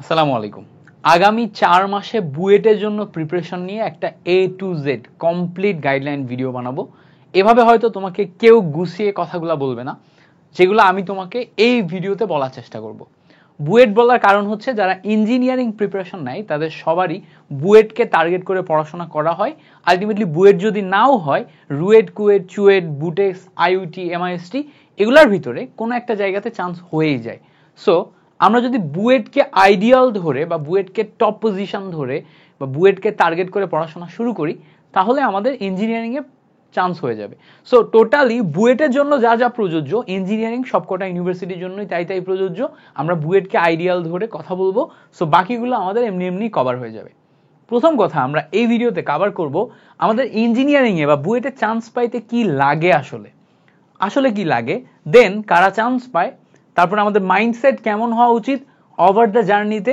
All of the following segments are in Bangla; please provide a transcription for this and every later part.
আসসালামু আলাইকুম। আগামী 4 মাসে বুয়েটের জন্য প্রিপারেশন নিয়ে একটা A to Z complete guideline video বানাবো। এভাবে হয়তো তোমাকে কেউ গুছিয়ে কথাগুলো বলবে না, যেগুলো আমি তোমাকে এই ভিডিওতে বলার চেষ্টা করব। বুয়েট বলার কারণ হচ্ছে যারা ইঞ্জিনিয়ারিং প্রিপারেশন নেয় তাদের সবারই বুয়েটকে টার্গেট করে পড়াশোনা করা হয়। আলটিমেটলি বুয়েট যদি নাও হয়, রুয়েট, কুয়েট, চুয়েট, বুটেক্স, আইইউটি, এমআইএসটি এগুলোর ভিতরে কোনো একটা জায়গাতে চান্স হয়েই যায়। সো আমরা যদি বুয়েটকে আইডিয়াল ধরে বা বুয়েটকে টপ পজিশন ধরে বা বুয়েটকে টার্গেট করে পড়াশোনা শুরু করি, তাহলে আমাদের ইঞ্জিনিয়ারিংয়ে চান্স হয়ে যাবে। সো টোটালি বুয়েটের জন্য যা যা প্রযোজ্য, ইঞ্জিনিয়ারিং সবকটা ইউনিভার্সিটির জন্যই তাই তাই প্রযোজ্য। আমরা বুয়েটকে আইডিয়াল ধরে কথা বলবো, সো বাকিগুলো আমাদের এমনি এমনি কভার হয়ে যাবে। প্রথম কথা, আমরা এই ভিডিওতে কভার করব আমাদের ইঞ্জিনিয়ারিংয়ে বা বুয়েটে চান্স পাইতে কি লাগে, আসলে কি লাগে, দেন কারা চান্স পায়, তারপর আমাদের মাইন্ডসেট কেমন হওয়া উচিত ওভার দ্য জার্নিতে,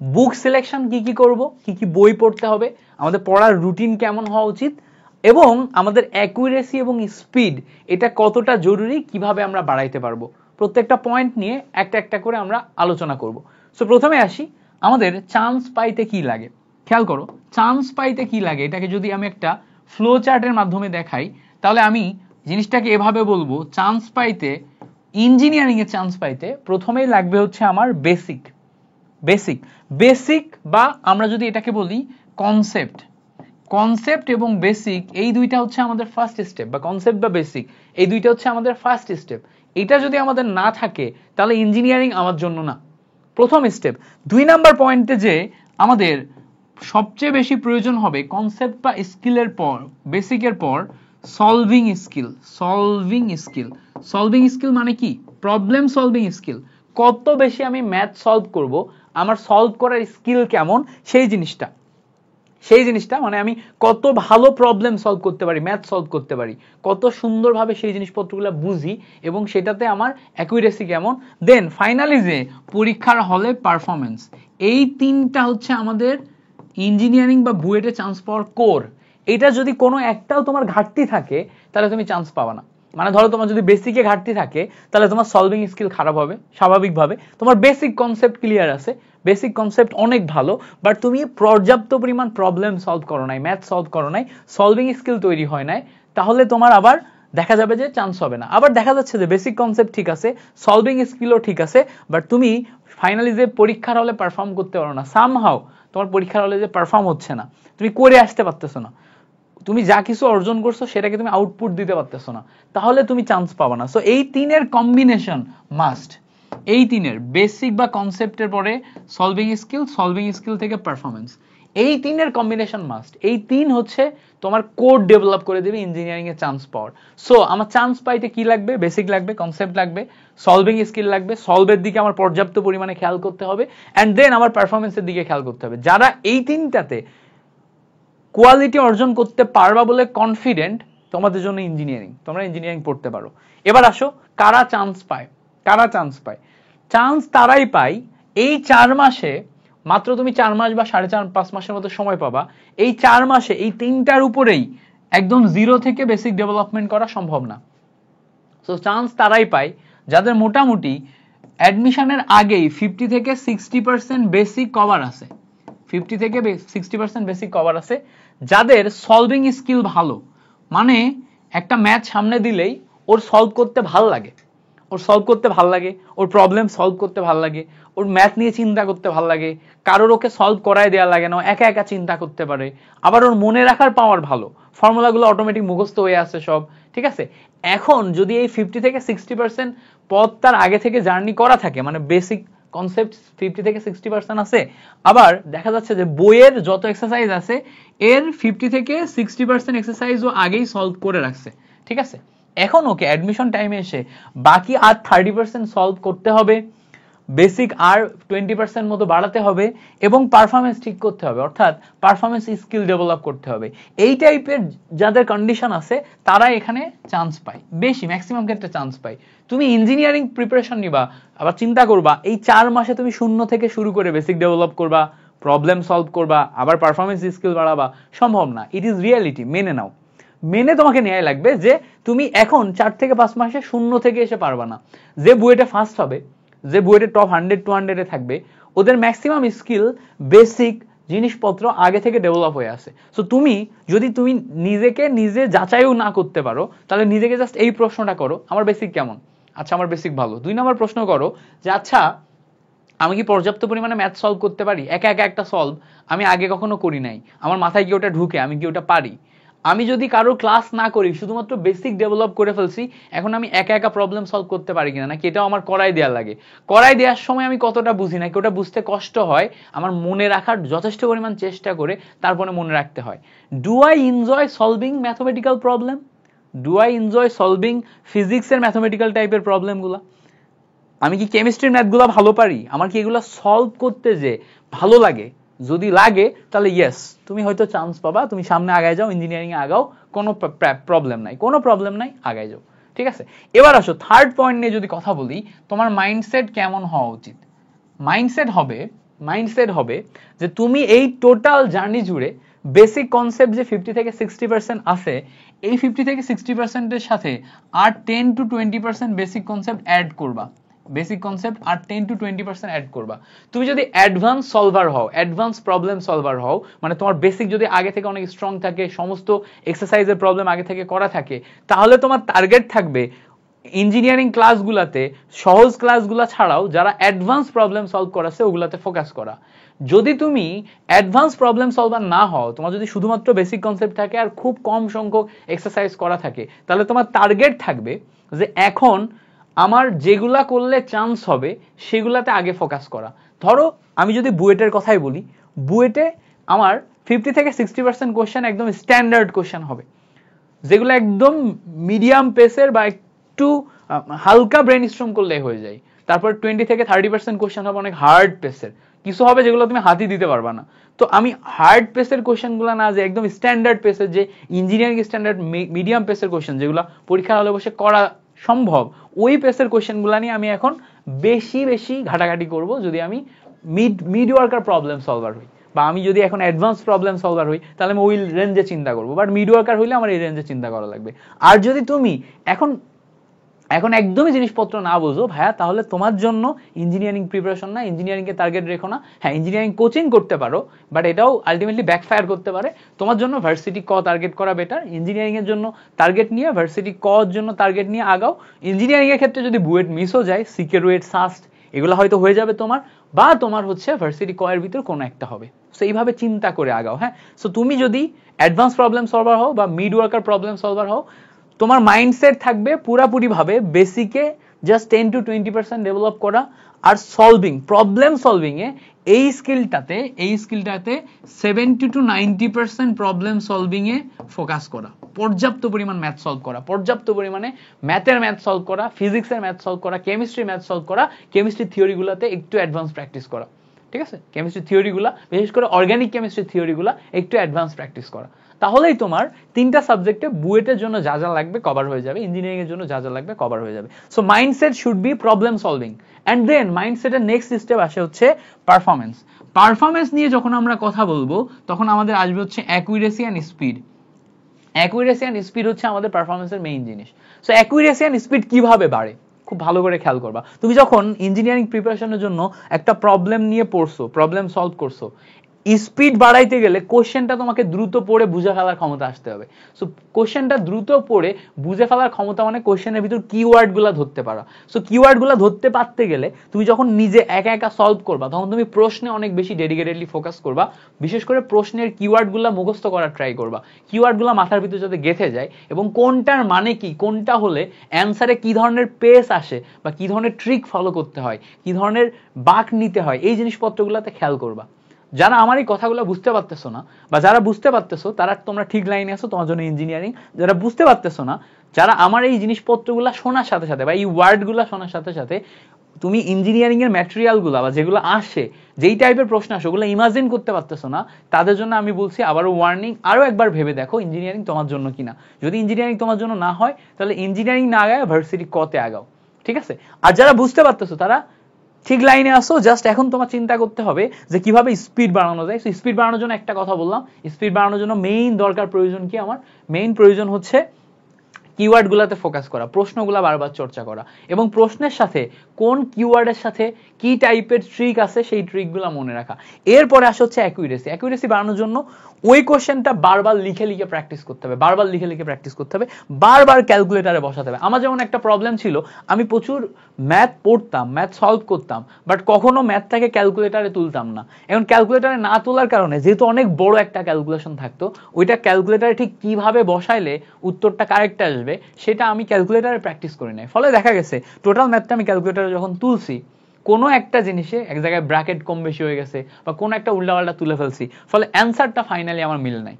বুক সিলেকশন কি কি করব, কি কি বই পড়তে হবে, আমাদের পড়ার রুটিন কেমন হওয়া উচিত, এবং আমাদের অ্যাকুরেসি এবং স্পিড এটা কতটা জরুরি, কিভাবে আমরা বাড়াইতে পারবো, প্রত্যেকটা পয়েন্ট নিয়ে একটা একটা করে আমরা আলোচনা করব। সো প্রথমে আসি, আমাদের চান্স পাইতে কি লাগে। খেয়াল করো, চান্স পাইতে কি লাগে এটাকে যদি আমি একটা ফ্লো চার্টের মাধ্যমে দেখাই, তাহলে আমি জিনিসটাকে এভাবে বলবো, চান্স পাইতে, ইঞ্জিনিয়ারিং এ চান্স পাইতে প্রথমেই লাগবে হচ্ছে আমার বেসিক বেসিক বেসিক বা আমরা যদি এটাকে বলি কনসেপ্ট। কনসেপ্ট এবং বেসিক এই দুইটা হচ্ছে আমাদের ফার্স্ট স্টেপ, বা কনসেপ্ট বা বেসিক এই দুইটা হচ্ছে আমাদের ফার্স্ট স্টেপ। এটা যদি আমাদের না থাকে তাহলে ইঞ্জিনিয়ারিং আমার জন্য না। প্রথম স্টেপ। 2 নাম্বার পয়েন্টে যে আমাদের সবচেয়ে বেশি প্রয়োজন হবে কনসেপ্ট বা স্কিলের পর, বেসিকের পর সলভিং স্কিল। সলভিং স্কিল মানে কি? Problem solving skill. কত বেশি আমি ম্যাথ সলভ করব, আমার সলভ করার স্কিল কেমন, সেই জিনিসটা মানে আমি কত ভালো প্রবলেম সলভ করতে পারি, ম্যাথ সলভ করতে পারি, কত সুন্দরভাবে সেই জিনিসপত্রগুলো বুঝি এবং সেটাতে আমার অ্যাকুরেসি কেমন, দেন ফাইনালি যে পরীক্ষার হলে পারফরমেন্স। এই তিনটা হচ্ছে আমাদের ইঞ্জিনিয়ারিং বা বুয়েটে চান্স পাওয়ার কোর। এটা যদি কোনো একটাও তোমার ঘাটতি থাকে তাহলে তুমি চান্স পাবা না। মানে ধরো তোমার যদি বেসিকে ঘাটতি থাকে তাহলে তোমার সলভিং স্কিল খারাপ হবে স্বাভাবিকভাবে। তোমার বেসিক কনসেপ্ট ক্লিয়ার আছে, বেসিক কনসেপ্ট অনেক ভালো, বাট তুমি পর্যাপ্ত পরিমাণ প্রবলেম সলভ করো নাই, ম্যাথ সলভ করো নাই, সলভিং স্কিল তৈরি হয় নাই, তাহলে তোমার আবার দেখা যাবে যে চান্স হবে না। আবার দেখা যাচ্ছে যে বেসিক কনসেপ্ট ঠিক আছে, সলভিং স্কিলও ঠিক আছে, বাট তুমি ফাইনালি যে পরীক্ষার হলে পারফর্ম করতে পারো না, সামহাও তোমার পরীক্ষার হলে যে পারফর্ম হচ্ছে না, তুমি করে আসতে পারতেছো না, তুমি যা কিছু অর্জন করছো সেটাকে তুমি আউটপুট দিতে পারতেছো না, তাহলে তুমি চান্স পাবা না। সো এই তিনের কম্বিনেশন মাস্ট। এই তিনের বেসিক বা কনসেপ্টের পরে সলভিং স্কিল থেকে পারফরমেন্স, এই তিনের কম্বিনেশন মাস্ট। এই তিন হচ্ছে তোমার কোড ডেভেলপ করে দেবে ইঞ্জিনিয়ারিং এ চান্স পাওয়ার। সো আমার চান্স পাইতে কি লাগবে? বেসিক লাগবে, কনসেপ্ট লাগবে, সলভিং স্কিল লাগবে, সলভের দিকে আমার পর্যাপ্ত পরিমাণে খেয়াল করতে হবে, অ্যান্ড দেন আমার পারফরমেন্সের দিকে খেয়াল করতে হবে। যারা এই তিনটাতে কোয়ালিটি অর্জন করতে পারবা বলে কনফিডেন্ট, তোমাদের জন্য ইঞ্জিনিয়ারিং, তোমরা ইঞ্জিনিয়ারিং পড়তে পারো। এবার আসো, কারা চান্স পায়? চান্স তারাই পায় এই 4 মাসে, মাত্র তুমি 4 মাস বা 4.5 মাসের মতো সময় পাবা। এই 4 মাসে এই তিনটার উপরেই একদম জিরো থেকে বেসিক ডেভেলপমেন্ট করা সম্ভব না। সো চান্স তারাই পায় যাদের মোটামুটি অ্যাডমিশনের আগেই 50 থেকে 60% বেসিক কভার আছে, 50 থেকে 60% বেসিক কভার আছে, যাদের সলভিং স্কিল ভালো, মানে একটা ম্যাথ সামনে দিলেই ওর সলভ করতে ভাল লাগে, ওর প্রবলেম সলভ করতে ভাল লাগে, ওর ম্যাথ নিয়ে চিন্তা করতে ভাল লাগে, কারোর ওকে সলভ করায় দেওয়া লাগে না, একা একা চিন্তা করতে পারে, আবার ওর মনে রাখার পাওয়ার ভালো, ফর্মুলাগুলো অটোমেটিক মুখস্থ হয়ে আসে সব, ঠিক আছে। এখন যদি এই 50 থেকে 60% পথ তার আগে থেকে জার্নি করা থাকে, মানে বেসিক কনসেপ্ট 50 থেকে 60% আছে, আবার দেখা যাচ্ছে যে বইয়ের যত এক্সারসাইজ আছে এর 50 থেকে 60% এক্সারসাইজও আগেই সলভ করে রাখছে, ঠিক আছে। এখন ওকে অ্যাডমিশন টাইমে এসে বাকি আর 30% সলভ করতে হবে, বেসিক আর 20% মতো বাড়াতে হবে, এবং পারফরমেন্স ঠিক করতে হবে, অর্থাৎ পারফরমেন্স স্কিল ডেভেলপ করতে হবে। এই টাইপের যাদের কন্ডিশন আছে তারা এখানে চান্স পায়, বেশি ম্যাক্সিমাম ক্ষেত্রে চান্স পায়। তুমি ইঞ্জিনিয়ারিং প্রিপারেশন নিবা, আবার চিন্তা করবা এই 4 মাসে তুমি শূন্য থেকে শুরু করে বেসিক ডেভেলপ করবা, প্রবলেম সলভ করবা, আবার পারফরমেন্স স্কিল বাড়াবা, সম্ভব না। ইট ইজ রিয়ালিটি, মেনে নাও, মেনে তোমাকে নেওয়া লাগবে যে তুমি এখন 4 থেকে 5 মাসে শূন্য থেকে এসে পারবা না। যে বুয়েটে ফার্স্ট হবে, যে বুয়েটে টপ 100-200 থাকবে, ওদের ম্যাক্সিমাম স্কিল বেসিক জিনিসপত্র আগে থেকে ডেভেলপ হয়ে আছে। সো তুমি যদি তুমি নিজেকে নিজে যাচাইও না করতে পারো, তাহলে নিজেকে জাস্ট এই প্রশ্নটা করো, আমার বেসিক কেমন? আচ্ছা, আমার বেসিক ভালো। 2 নম্বর প্রশ্ন করো যে আচ্ছা, আমি কি পর্যাপ্ত পরিমাণে ম্যাথ সলভ করতে পারি? একা একা একটা সলভ আমি আগে কখনো করি নাই, আমার মাথায় কি ওটা ঢুকে? আমি কি ওটা পারি? আমি যদি কারো ক্লাস না করি, শুধুমাত্র বেসিক ডেভেলপ করে ফেলছি, এখন আমি একা একা প্রবলেম সলভ করতে পারি কিনা, নাকি এটাও আমার করাই দেওয়া লাগে? করাই দেওয়ার সময় আমি কতটা বুঝি, নাকি ওটা বুঝতে কষ্ট হয়, আমার মনে রাখার যথেষ্ট পরিমাণ চেষ্টা করে তারপরে মনে রাখতে হয়। Do I enjoy solving mathematical problem? Do I enjoy solving ফিজিক্সের ম্যাথমেটিক্যাল টাইপের প্রবলেমগুলো? আমি কি কেমিস্ট্রির ম্যাথগুলো ভালো পারি? আমার কি এগুলো সলভ করতে যে ভালো লাগে? যদি লাগে তাহলে ইয়েস, তুমি হয়তো চান্স পাবা, তুমি সামনে আগায় যাও, ইঞ্জিনিয়ারিং এ আগাও, কোনো প্রবলেম নাই, কোনো প্রবলেম নাই, আগায় যাও। ঠিক আছে, এবার আসো থার্ড পয়েন্ট নিয়ে যদি কথা বলি, তোমার মাইন্ডসেট কেমন হওয়া উচিত? মাইন্ডসেট হবে যে তুমি এই টোটাল জার্নি জুড়ে বেসিক কনসেপ্ট যে 50-60% আছে, এই 50-60%-এর সাথে আর 10-20% বেসিক কনসেপ্ট অ্যাড করবা। বেসিক কনসেপ্ট আর 10-20% অ্যাড করবা। তুমি যদি অ্যাডভান্স সলভার হও, অ্যাডভান্স প্রবলেম সলভার হও, মানে তোমার বেসিক যদি আগে থেকে অনেক স্ট্রং থাকে, সমস্ত এক্সারসাইজের প্রবলেম আগে থেকে করা থাকে, তাহলে তোমার টার্গেট থাকবে ইঞ্জিনিয়ারিং ক্লাসগুলাতে সহজ ক্লাসগুলা ছাড়াও যারা অ্যাডভান্স প্রবলেম সলভ করাছে ওগুলাতে ফোকাস করা। যদি তুমি অ্যাডভান্স প্রবলেম সলভার না হও, তোমার যদি শুধুমাত্র বেসিক কনসেপ্ট থাকে আর খুব কম সংখ্যক এক্সারসাইজ করা থাকে, তাহলে তোমার টার্গেট থাকবে যে এখন আমার যেগুলা করলে চান্স হবে সেগুলাতে আগে ফোকাস করা। ধরো আমি যদি বুয়েটের কথাই বলি, বুয়েটে আমার 50-60% কোশ্চেন একদম স্ট্যান্ডার্ড কোশ্চেন হবে, যেগুলো একদম মিডিয়াম পেসের বা একটু হালকা ব্রেন স্ট্রম করলে হয়ে যায়। তারপর 20-30% কোশ্চেন হবে অনেক হার্ড পেসের, কিছু হবে যেগুলো তুমি হাতই দিতে পারবা না। তো আমি হার্ড পেসের কোশ্চেনগুলো না, যে একদম স্ট্যান্ডার্ড পেসের, যে ইঞ্জিনিয়ারিং স্ট্যান্ডার্ড মিডিয়াম পেসের কোশ্চেন যেগুলো পরীক্ষার হলে বসে করা সম্ভব, ওই পেসের কোশ্চেনগুলো নিয়ে আমি এখন বেশি বেশি ঘাটাঘাটি করব যদি আমি মিড ওয়ার্কার প্রবলেম সলভার হই, বা আমি যদি এখন অ্যাডভান্স প্রবলেম সলভার হই, তাহলে আমি ওই রেঞ্জে চিন্তা করবো। বাট মিড ওয়ার্কার হইলে আমার এই রেঞ্জে চিন্তা করা লাগবে। আর যদি তুমি এখন একদমই জিনিসপত্র না বোঝো ভাইয়া, তাহলে তোমার জন্য ইঞ্জিনিয়ারিং প্রিপারেশন না, ইঞ্জিনিয়ারিং কে টার্গেট রেখো না। হ্যাঁ, ইঞ্জিনিয়ারিং কোচিং করতে পারো, বাট এটাও আলটিমেটলি ব্যাকফায়ার করতে পারে। তোমার জন্য ভার্সিটি ক টার্গেট করা বেটার। ইঞ্জিনিয়ারিং এর জন্য টার্গেট নিয়ে, ভার্সিটি ক এর জন্য টার্গেট নিয়ে আগাও। ইঞ্জিনিয়ারিং এর ক্ষেত্রে যদি বুয়েট মিসও যায়, সিকেরুয়েট, সাস্ট এগুলো হয়তো হয়ে যাবে তোমার, বা তোমার হচ্ছে ভার্সিটি ক এর ভিতর কোনো একটা হবে। সো এইভাবে চিন্তা করে আগাও। হ্যাঁ, সো তুমি যদি অ্যাডভান্স প্রবলেম সলভার হও বা মিড ওয়ার্কার প্রবলেম সলভার হও, তোমার মাইন্ডসেট থাকবে পুরাপুরি ভাবে বেসিকে জাস্ট 10-20% ডেভেলপ করা, আর সলভিং, প্রবলেম সলভিং এ এই স্কিলটাতে 70-90% প্রবলেম সলভিং এ ফোকাস করা, পর্যাপ্ত পরিমাণ ম্যাথ সলভ করা, পর্যাপ্ত পরিমাণে ম্যাথের ম্যাথ সলভ করা, ফিজিক্সের ম্যাথ সলভ করা, কেমিস্ট্রি ম্যাথ সলভ করা, কেমিস্ট্রি থিওরিগুলোতে একটু অ্যাডভান্স প্র্যাকটিস করা। ঠিক আছে, কেমিস্ট্রি থিওরিগুলা, বিশেষ করে অর্গানিক কেমিস্ট্রি থিওরিগুলা একটু অ্যাডভান্স প্র্যাকটিস করা, তাহলেই তোমার 3টা সাবজেক্টে বুয়েটের জন্য যা যা লাগবে কভার হয়ে যাবে, ইঞ্জিনিয়ারিং এর জন্য যা যা লাগবে কভার হয়ে যাবে। So mindset should be problem solving. And then মাইন্ডসেটের নেক্সট স্টেপ আসে হচ্ছে পারফরম্যান্স। পারফরম্যান্স নিয়ে যখন আমরা কথা বলবো, তখন আমাদের আসবে হচ্ছে accuracy and speed. Accuracy and speed হচ্ছে আমাদের পারফরম্যান্সের মেইন জিনিস। সো অ্যাকুরেসি এন্ড স্পিড কিভাবে বাড়ে, খুব ভালো করে খেয়াল করবা। তুমি যখন ইঞ্জিনিয়ারিং প্রিপারেশনের জন্য একটা প্রবলেম নিয়ে পড়ছো, প্রবলেম সলভ করছো, স্পিড বাড়াইতে গেলে কোশ্চেনটা তোমাকে দ্রুত পড়ে বুঝে ফেলার ক্ষমতা আসতে হবে। সো কোশ্চেনটা দ্রুত পড়ে বুঝে ফেলার ক্ষমতা মানে কোশ্চেনের ভিতর কিওয়ার্ড গুলা ধরতে পারা। সো কিওয়ার্ড গুলা ধরতে পারতে গেলে তুমি যখন নিজে একা একা সলভ করবা, তখন তুমি প্রশ্নে অনেক বেশি ডেডিকেটেডলি ফোকাস করবা। বিশেষ করে প্রশ্নের কিওয়ার্ড গুলা মুখস্থ করার ট্রাই করবা, কিওয়ার্ড গুলা মাথার ভিতর যাতে গেঁথে যায়, এবং কোনটার মানে কি, কোনটা হলে অ্যান্সারে কি ধরনের পেস আসে, বা কি ধরনের ট্রিক ফলো করতে হয়, কি ধরনের বাঁক নিতে হয়, এই জিনিসপত্রগুলোতে খেয়াল করবা। যারা আমার এই কথাগুলো বুঝতে পারতেছো না, বা যারা বুঝতে পারতেছো তারা তোমরা ঠিক লাইনে আছো, তোমার জন্য ইঞ্জিনিয়ারিং। যারা বুঝতে পারতেছো না, যারা আমার এই জিনিসপত্রগুলো শোনার সাথে সাথে বা এই ওয়ার্ডগুলো শোনার সাথে সাথে তুমি ইঞ্জিনিয়ারিং এর ম্যাটেরিয়ালগুলো বা যেগুলো আসে, যেই টাইপের প্রশ্ন আসে, ওগুলো ইমাজিন করতে পারতেছো না, তাদের জন্য আমি বলছি আবারও ওয়ার্নিং, আরো একবার ভেবে দেখো ইঞ্জিনিয়ারিং তোমার জন্য কিনা। যদি ইঞ্জিনিয়ারিং তোমার জন্য না হয়, তাহলে ইঞ্জিনিয়ারিং না আগায় ভার্সিটি কতে আগাও। ঠিক আছে, আর যারা বুঝতে পারতেছো তারা ঠিক লাইনে আসো। জাস্ট এখন তোমার চিন্তা করতে হবে যে কিভাবে স্পিড বাড়ানো যায়। স্পিড বাড়ানোর জন্য একটা কথা বললাম, স্পিড বাড়ানোর জন্য মেইন দরকার প্রয়োজন কি, আমার মেইন প্রয়োজন হচ্ছে কিওয়ার্ডগুলোতে ফোকাস করা, প্রশ্নগুলো বারবার চর্চা করা, এবং প্রশ্নের সাথে কোন কিওয়ার্ডের সাথে কি টাইপের ট্রিক আছে সেই ট্রিকগুলো মনে রাখা। এরপরে আসে হচ্ছে অ্যাকুরেসি। অ্যাকুরেসি বাড়ানোর জন্য ওই কোশ্চেনটা বারবার লিখে লিখে প্র্যাকটিস করতে হবে, বারবার লিখে লিখে প্র্যাকটিস করতে হবে, বারবার ক্যালকুলেটারে বসাতে হবে। আমার যেমন একটা প্রবলেম ছিল, আমি প্রচুর ম্যাথ পড়তাম, ম্যাথ সলভ করতাম, বাট কখনো ম্যাথটাকে ক্যালকুলেটারে তুলতাম না। এখন ক্যালকুলেটারে না তোলার কারণে, যেহেতু অনেক বড় একটা ক্যালকুলেশন থাকতো, ওইটা ক্যালকুলেটারে ঠিক কিভাবে বসাইলে উত্তরটা কারেক্ট আসবে সেটা আমি ক্যালকুলেটারে প্র্যাকটিস করি নাই। ফলে দেখা গেছে টোটাল ম্যাথটা আমি ক্যালকুলেটারে যখন তুলছি, কোনো একটা জিনিসে এক জায়গায় ব্র্যাকেট কম বেশি হয়ে গেছে বা কোনো একটা উল্টাপাল্টা তুলে ফেলছি, ফলে অ্যান্সারটা ফাইনালি আমার মিল নাই।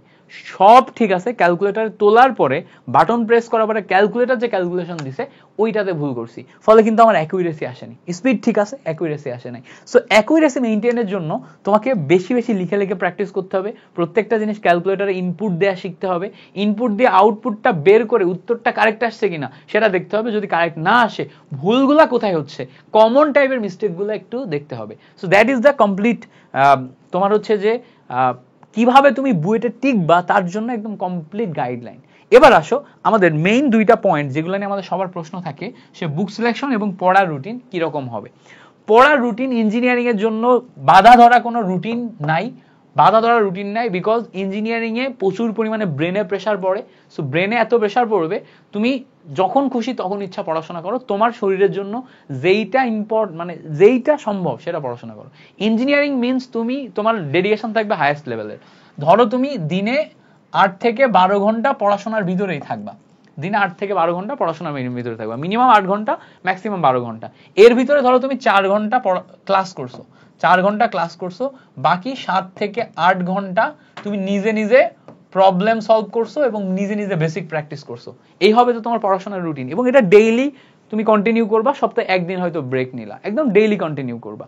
সব ঠিক আছে, ক্যালকুলেটারে তোলার পরে বাটন প্রেস করার পরে ক্যালকুলেটার যে ক্যালকুলেশন দিছে ওইটাতে ভুল করছি, ফলে কিন্তু আমার অ্যাকুরেসি আসেনি। স্পিড ঠিক আছে, অ্যাকুরেসি আসে নাই। সো অ্যাকুরেসি মেইনটেইনের জন্য তোমাকে বেশি বেশি লিখে লিখে প্র্যাকটিস করতে হবে, প্রত্যেকটা জিনিস ক্যালকুলেটারে ইনপুট দেওয়া শিখতে হবে, ইনপুট দিয়ে আউটপুটটা বের করে উত্তরটা কারেক্ট আসছে কিনা সেটা দেখতে হবে। যদি কারেক্ট না আসে, ভুলগুলা কোথায় হচ্ছে, কমন টাইপের মিস্টেকগুলো একটু দেখতে হবে। So that is the complete তোমার হচ্ছে যে কিভাবে তুমি বুয়েটে টিকবা তার জন্য একদম কমপ্লিট গাইডলাইন। এবার আসো আমাদের মেইন দুইটা পয়েন্ট যেগুলো নিয়ে আমাদের সবার প্রশ্ন থাকে, সে বুক সিলেকশন এবং পড়ার রুটিন কিরকম হবে। পড়ার রুটিন ইঞ্জিনিয়ারিং এর জন্য বাধা ধরা কোনো রুটিন নাই, বাধা ধরা রুটিন নাই, বিকজ ইঞ্জিনিয়ারিং এ প্রচুর পরিমাণে ব্রেনে প্রেসার পড়ে। সো ব্রেনে এত প্রেসার পড়বে, তুমি যখন খুশি তখন ইচ্ছা পড়াশোনা করো, তোমার শরীরের জন্য যেইটা মানে যেইটা সম্ভব সেটা পড়াশোনা করো। ইঞ্জিনিয়ারিং মিনস তুমি তোমার ডেডিকেশন থাকবে হাইয়েস্ট লেভেলের। ধরো তুমি দিনে 8 থেকে 12 ঘন্টা পড়াশোনার ভিতরেই থাকবা, দিনে 8 থেকে 12 ঘন্টা পড়াশোনার ভিতরে থাকবা, মিনিমাম 8 ঘন্টা, ম্যাক্সিমাম 12 ঘন্টা। এর ভিতরে ধরো তুমি 4 ঘন্টা ক্লাস করছো, 4 ঘন্টা ক্লাস করছো, বাকি 7 থেকে 8 ঘন্টা তুমি নিজে নিজে প্রবলেম সলভ করছো এবং নিজে নিজে বেসিক প্র্যাকটিস করছো। এই হবে তো তোমার পড়াশোনার রুটিন, এবং এটা ডেইলি তুমি কন্টিনিউ করবা, সপ্তাহে একদিন হয়তো ব্রেক নিলা, একদম ডেইলি কন্টিনিউ করবা।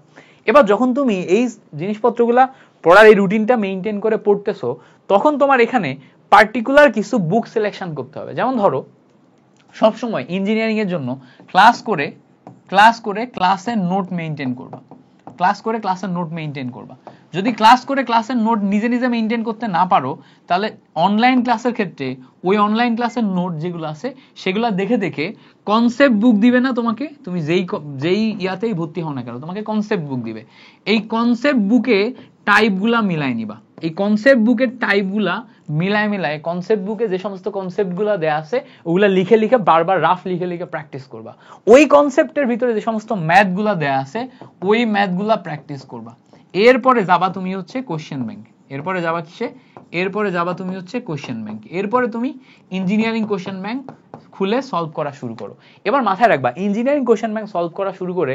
এবার যখন তুমি এই জিনিসপত্রগুলা পড়ার এই রুটিনটা মেইনটেইন করে পড়তেছো, তখন তোমার এখানে পার্টিকুলার কিছু বুক সিলেকশন করতে হবে। যেমন ধরো সবসময় ইঞ্জিনিয়ারিং এর জন্য ক্লাস করে ক্লাসের নোট মেইনটেইন করবা, ক্লাস করে ক্লাসের নোট মেইনটেইন করবা। যদি ক্লাস করে ক্লাসের নোট নিজে নিজে মেইনটেইন করতে না পারো, তাহলে অনলাইন ক্লাসের ক্ষেত্রে ওই অনলাইন ক্লাসের নোট যেগুলো আছে সেগুলো দেখে দেখে কনসেপ্ট বুক দিবে না তোমাকে, তুমি যেই ইয়াতেই ভর্তি হও না কেন তোমাকে কনসেপ্ট বুক দিবে। এই কনসেপ্ট বুকে টাইপগুলা মিলাই নিবা, এই কনসেপ্ট বুকের টাইপগুলা মিলায় কনসেপ্ট বুকে যে সমস্ত কনসেপ্টগুলো দেয়া আছে ওগুলা লিখে লিখে বারবার রাফ লিখে লিখে প্র্যাকটিস করবা। ওই কনসেপ্টের ভিতরে যে সমস্ত ম্যাথগুলা দেয়া আছে ওই ম্যাথগুলা প্র্যাকটিস করবা। এরপরে যাবা তুমি হচ্ছে কোশ্চেন ব্যাংক, এরপরে যাবা কিসে, এরপরে যাবা তুমি হচ্ছে কোশ্চেন ব্যাংক, এরপরে তুমি ইঞ্জিনিয়ারিং কোশ্চেন ব্যাংক খুলে সলভ করা শুরু করো। এবার মাথায় রাখবা, ইঞ্জিনিয়ারিং কোশ্চেন ব্যাংক সলভ করা শুরু করে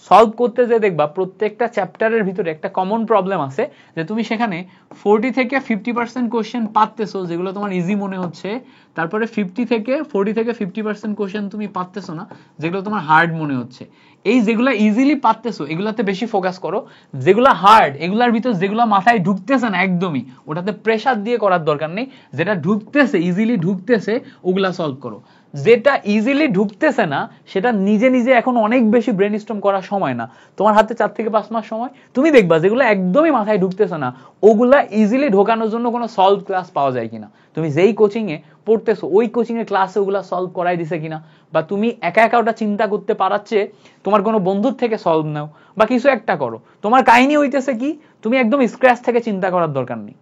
সলভ করতে যে দেখবা প্রত্যেকটা চ্যাপ্টারের ভিতরে একটা কমন প্রবলেম আছে, যে তুমি সেখানে 40 থেকে 50% কোশ্চেন পারতেছো যেগুলো তোমার ইজি মনে হচ্ছে, তারপরে 40 থেকে 50% কোশ্চেন তুমি পারতেছো না যেগুলো তোমার হার্ড মনে হচ্ছে। এই যেগুলো ইজিলি পারতেছো এগুলাতে বেশি ফোকাস করো, যেগুলো হার্ড এগুলার ভিতর যেগুলো মাথায় ঢুকতেছে না একদমই, ওটাতে প্রেসার দিয়ে করার দরকার নেই, যেটা ঢুকতেছে ইজিলি ঢুকতেছে ওগুলা সলভ করো। যেটা ইজিলি ঢুকতেছে না সেটা নিজে নিজে এখন অনেক বেশি ব্রেনস্টর্ম করার সময় না, তোমার হাতে 4 থেকে 5 মাস সময়, তুমি দেখবা যেগুলো একদমই মাথায় ঢুকতেছে না ওগুলা ইজিলি ঢোকানোর জন্য কোনো সলভ ক্লাস পাওয়া যায় কিনা, তুমি যেই কোচিং এ পড়তেছো ওই কোচিং এর ক্লাসে ওগুলা সলভ করাই দিছে কিনা, বা তুমি একা একা ওটা চিন্তা করতে পারাচ্ছে তোমার কোনো বন্ধুর থেকে সলভ নাও বা কিছু একটা করো। তোমার কাহিনী হইতেছে কি, তুমি একদম স্ক্র্যাচ থেকে চিন্তা করার দরকার নেই,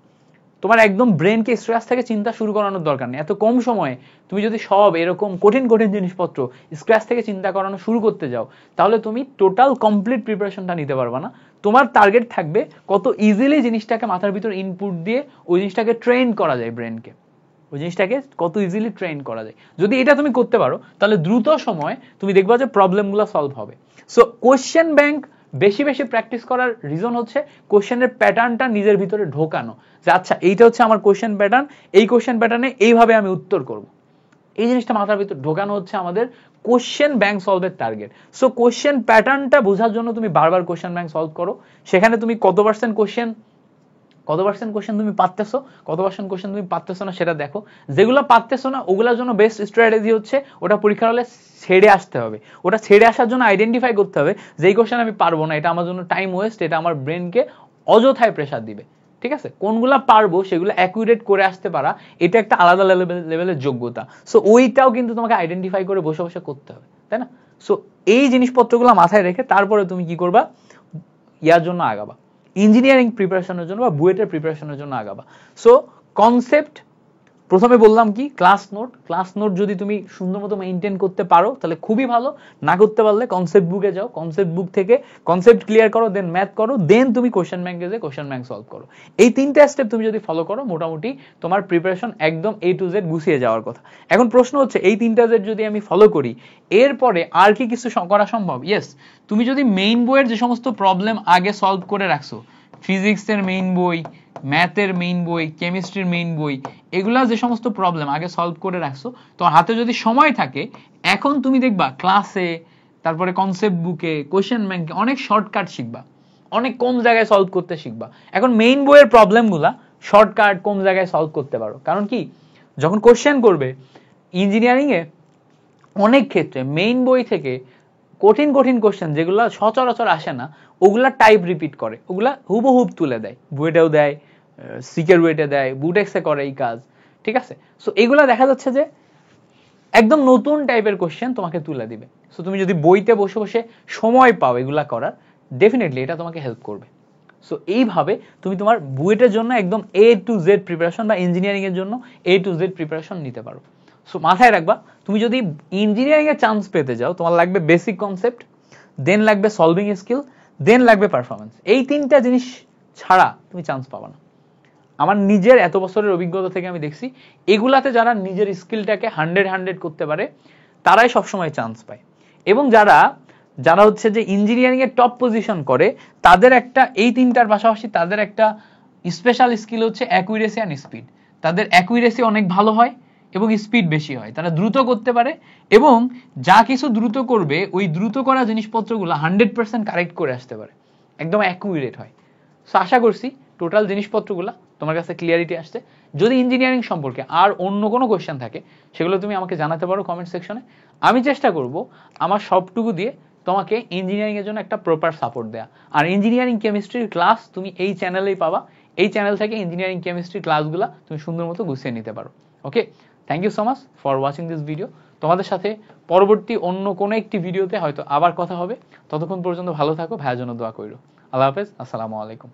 তোমার একদম ব্রেনকে স্ক্র্যাচ থেকে চিন্তা শুরু করানোর দরকার নেই। এত কম সময়ে তুমি যদি সব এরকম কঠিন কঠিন জিনিসপত্র স্ক্র্যাচ থেকে চিন্তা করানো শুরু করতে যাও, তাহলে তুমি টোটাল কমপ্লিট প্রিপারেশনটা নিতে পারবে না। তোমার টার্গেট থাকবে কত ইজিলি জিনিসটাকে মাথার ভিতর ইনপুট দিয়ে ওই জিনিসটাকে ট্রেন করা যায়, ব্রেনকে ওই জিনিসটাকে কত ইজিলি ট্রেন করা যায়। যদি এটা তুমি করতে পারো তাহলে দ্রুত সময় তুমি দেখবা যে প্রবলেমগুলো সলভ হবে। সো কোশ্চেন ব্যাংক বেশি বেশি প্র্যাকটিস করার রিজন হচ্ছে কোশ্চেনের প্যাটার্নটা নিজের ভিতরে ঢোকানো, যে আচ্ছা এইটা হচ্ছে আমার কোশ্চেন প্যাটার্ন, এই কোশ্চেন প্যাটার্নে এইভাবে আমি উত্তর করব, এই জিনিসটা মাথার ভিতর ঢোকানো হচ্ছে আমাদের কোশ্চেন ব্যাংক সলভের টার্গেট। সো কোশ্চেন প্যাটার্নটা বোঝার জন্য তুমি বারবার কোশ্চেন ব্যাংক সলভ করো, সেখানে তুমি কত পার্সেন্ট কোশ্চেন তুমি পারতেছো, কত পার্সেন্ট কোশ্চেন তুমি পারতেছো না সেটা দেখো। যেগুলো পারতেছো না ওগুলোর জন্য বেস্ট স্ট্র্যাটেজি হচ্ছে ওটা পরীক্ষার হলে ছেড়ে আসতে হবে, ওটা ছেড়ে আসার জন্য আইডেন্টিফাই করতে হবে যে এই কোশ্চেন আমি পারবো না, এটা আমার জন্য টাইম ওয়েস্ট, এটা আমার ব্রেনকে অযথায় প্রেসার দিবে, ঠিক আছে, কোনগুলা পারবো সেগুলো অ্যাকুরেট করে আসতে পারা, এটা একটা আলাদা লেভেলের যোগ্যতা। সো ওইটাও কিন্তু তোমাকে আইডেন্টিফাই করে বসে বসে করতে হবে, তাই না? সো এই জিনিসপত্রগুলো মাথায় রেখে তারপরে তুমি কি করবা, ইয়ার জন্য আগাবা, ইঞ্জিনিয়ারিং প্রিপারেশনের জন্য বা বুয়েটের প্রিপারেশনের জন্য আগাবা। সো কনসেপ্ট প্রথমে বললাম কি, ক্লাস নোট যদি তুমি সুন্দর মতো মেইনটেইন করতে পারো তাহলে খুবই ভালো, না করতে পারলে কনসেপ্ট বুকে যাও, কনসেপ্ট বুক থেকে কনসেপ্ট ক্লিয়ার করো, দেন ম্যাথ করো, দেন তুমি কোশ্চেন ব্যাংকে যে কোশ্চেন ব্যাংক সলভ করো। এই তিনটা স্টেপ তুমি যদি ফলো করো মোটামুটি তোমার প্রিপারেশন একদম A to Z গুছিয়ে যাওয়ার কথা। এখন প্রশ্ন হচ্ছে এই তিনটা জেড যদি আমি ফলো করি এরপরে আর কি কিছু করা সম্ভব? ইয়েস, তুমি যদি মেইন বইয়ের যে সমস্ত প্রবলেম আগে সলভ করে রাখছো, ফিজিক্সের মেইন বই, ম্যাথের মেইন বই, কেমিস্ট্রির মেইন বই, এগুলা যে সমস্ত প্রবলেম আগে সলভ করে রাখছো, তোমার হাতে যদি সময় থাকে এখন তুমি দেখবা ক্লাসে, তারপরে কনসেপ্ট বুকে, কোশ্চেন ব্যাংকে অনেক শর্টকাট শিখবা, অনেক কম জায়গায় সলভ করতে শিখবা। এখন মেইন বইয়ের প্রবলেমগুলা শর্টকাট কম জায়গায় সলভ করতে পারো, কারণ কি যখন কোশ্চেন করবে ইঞ্জিনিয়ারিং এ অনেক ক্ষেত্রে মেইন বই থেকে কঠিন কঠিন কোশ্চেন যেগুলো সচরাচর আসে না ওগুলা টাইপ রিপিট করে, ওগুলা হুবহুব তুলে দেয়, বুয়েটেও দেয়, সিকের ওয়েটে দেয়, বুটেক্সে করে এই কাজ, ঠিক আছে? সো এগুলা দেখা যাচ্ছে যে একদম নতুন টাইপের কোশ্চেন তোমাকে তুলে দিবে। সো তুমি যদি বইতে বসে বসে সময় পাও এগুলা করার, ডেফিনেটলি এটা তোমাকে হেল্প করবে। সো এইভাবে তুমি তোমার বুয়েটের জন্য একদম A to Z প্রিপারেশন বা ইঞ্জিনিয়ারিং এর জন্য A to Z প্রিপারেশন নিতে পারো। সো মাথায় রাখবা, তুমি যদি ইঞ্জিনিয়ারিং এর চান্স পেতে যাও তোমার লাগবে বেসিক কনসেপ্ট, দেন লাগবে সলভিং স্কিল, দেন লাগবে পারফরমেন্স। এই তিনটা জিনিস ছাড়া তুমি চান্স পাবা না। আমার নিজের এত বছরের অভিজ্ঞতা থেকে আমি দেখছি এগুলাতে যারা নিজের স্কিলটাকে 100 করতে পারে তারাই সবসময় চান্স পায়। এবং যারা যারা হচ্ছে যে ইঞ্জিনিয়ারিং এর টপ পজিশন করে তাদের একটা, এই তিনটার পাশাপাশি তাদের একটা স্পেশাল স্কিল হচ্ছে অ্যাকুরেসি অ্যান্ড স্পিড। তাদের অ্যাকুরেসি অনেক ভালো হয় এবং স্পিড বেশি হয়, তারা দ্রুত করতে পারে এবং যা কিছু দ্রুত করবে ওই দ্রুত করা জিনিসপত্রগুলো 100% কারেক্ট করে আসতে পারে, একদম অ্যাকুরেট হয়। সো আশা করছি টোটাল জিনিসপত্রগুলো তোমার কাছে ক্লিয়ারিটি আসছে। যদি ইঞ্জিনিয়ারিং সম্পর্কে আর অন্য কোনো কোশ্চেন থাকে সেগুলো তুমি আমাকে জানাতে পারো কমেন্ট সেকশনে, আমি চেষ্টা করব আমার সবটুকু দিয়ে তোমাকে ইঞ্জিনিয়ারিং এর জন্য একটা প্রপার সাপোর্ট দেয়া। আর ইঞ্জিনিয়ারিং কেমিস্ট্রির ক্লাস তুমি এই চ্যানেলেই পাবা, এই চ্যানেল থেকে ইঞ্জিনিয়ারিং কেমিস্ট্রি ক্লাসগুলো তুমি সুন্দর মতো গুছিয়ে নিতে পারো। Okay, thank you so much for watching this video. তোমাদের সাথে পরবর্তী অন্য কোনো একটি ভিডিওতে হয়তো আবার কথা হবে, ততক্ষণ পর্যন্ত ভালো থাকো, ভাইয়ের জন্য দোয়া কইরো। আল্লাহ হাফেজ, আসসালামু আলাইকুম।